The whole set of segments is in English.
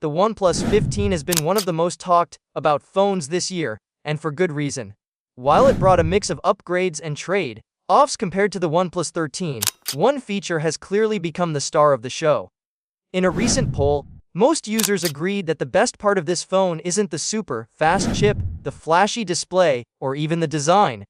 the OnePlus 15 has been one of the most talked about phones this year, and for good reason. While it brought a mix of upgrades and trade-offs compared to the OnePlus 13, one feature has clearly become the star of the show. In a recent poll, most users agreed that the best part of this phone isn't the super fast chip, the flashy display, or even the design.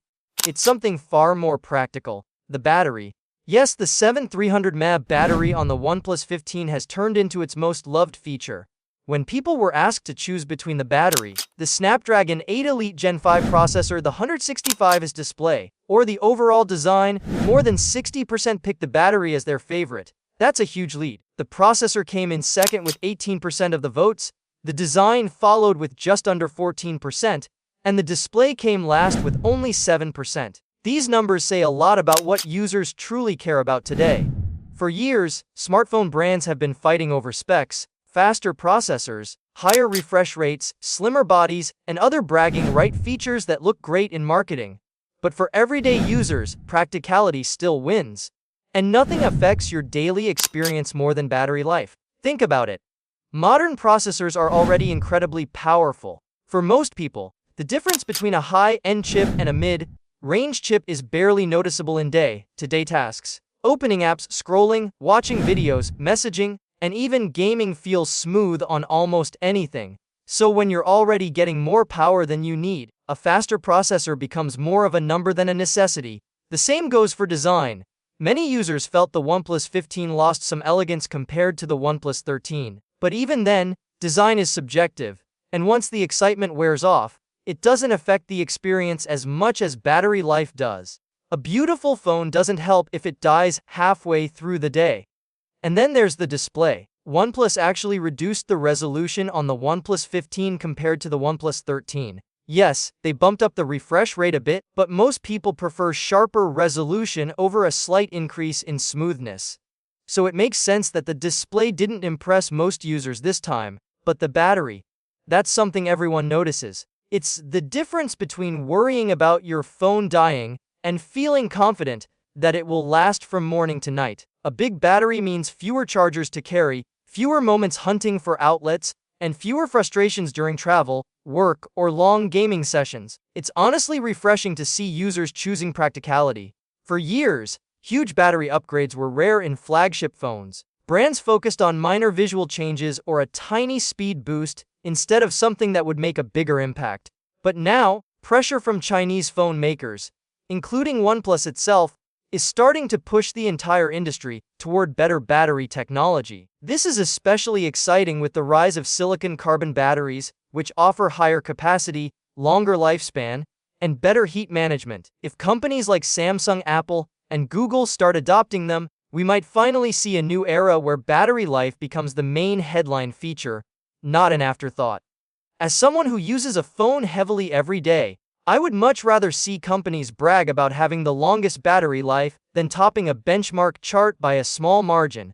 It's something far more practical: the battery. Yes, the 7300 mAh battery on the OnePlus 15 has turned into its most loved feature. When people were asked to choose between the battery, the Snapdragon 8 Elite Gen 5 processor, the 165Hz display, or the overall design, more than 60% picked the battery as their favorite. That's a huge lead. The processor came in second with 18% of the votes, the design followed with just under 14%, and the display came last with only 7%. These numbers say a lot about what users truly care about today. For years, smartphone brands have been fighting over specs, faster processors, higher refresh rates, slimmer bodies, and other bragging right features that look great in marketing. But for everyday users, practicality still wins. And nothing affects your daily experience more than battery life. Think about it. Modern processors are already incredibly powerful. For most people, the difference between a high-end chip and a mid-range chip is barely noticeable in day-to-day tasks. Opening apps, scrolling, watching videos, messaging, and even gaming feels smooth on almost anything. So when you're already getting more power than you need, a faster processor becomes more of a number than a necessity. The same goes for design. Many users felt the OnePlus 15 lost some elegance compared to the OnePlus 13. But even then, design is subjective, and once the excitement wears off, it doesn't affect the experience as much as battery life does. A beautiful phone doesn't help if it dies halfway through the day. And then there's the display. OnePlus actually reduced the resolution on the OnePlus 15 compared to the OnePlus 13. Yes, they bumped up the refresh rate a bit, but most people prefer sharper resolution over a slight increase in smoothness. So it makes sense that the display didn't impress most users this time, but the battery. That's something everyone notices. It's the difference between worrying about your phone dying and feeling confident that it will last from morning to night. A big battery means fewer chargers to carry, fewer moments hunting for outlets, and fewer frustrations during travel, work, or long gaming sessions. It's honestly refreshing to see users choosing practicality. For years, huge battery upgrades were rare in flagship phones. Brands focused on minor visual changes or a tiny speed boost instead of something that would make a bigger impact. But now, pressure from Chinese phone makers, including OnePlus itself, is starting to push the entire industry toward better battery technology. This is especially exciting with the rise of silicon-carbon batteries, which offer higher capacity, longer lifespan, and better heat management. If companies like Samsung, Apple, and Google start adopting them, we might finally see a new era where battery life becomes the main headline feature, not an afterthought. As someone who uses a phone heavily every day, I would much rather see companies brag about having the longest battery life than topping a benchmark chart by a small margin.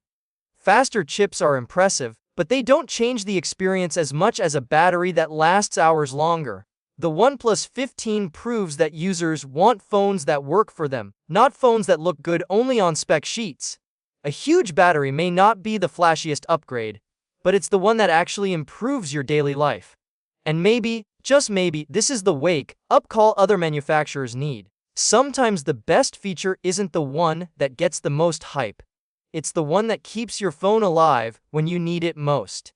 Faster chips are impressive, but they don't change the experience as much as a battery that lasts hours longer. The OnePlus 15 proves that users want phones that work for them, not phones that look good only on spec sheets. A huge battery may not be the flashiest upgrade, but it's the one that actually improves your daily life. And maybe, just maybe, this is the wake-up call other manufacturers need. Sometimes the best feature isn't the one that gets the most hype. It's the one that keeps your phone alive when you need it most.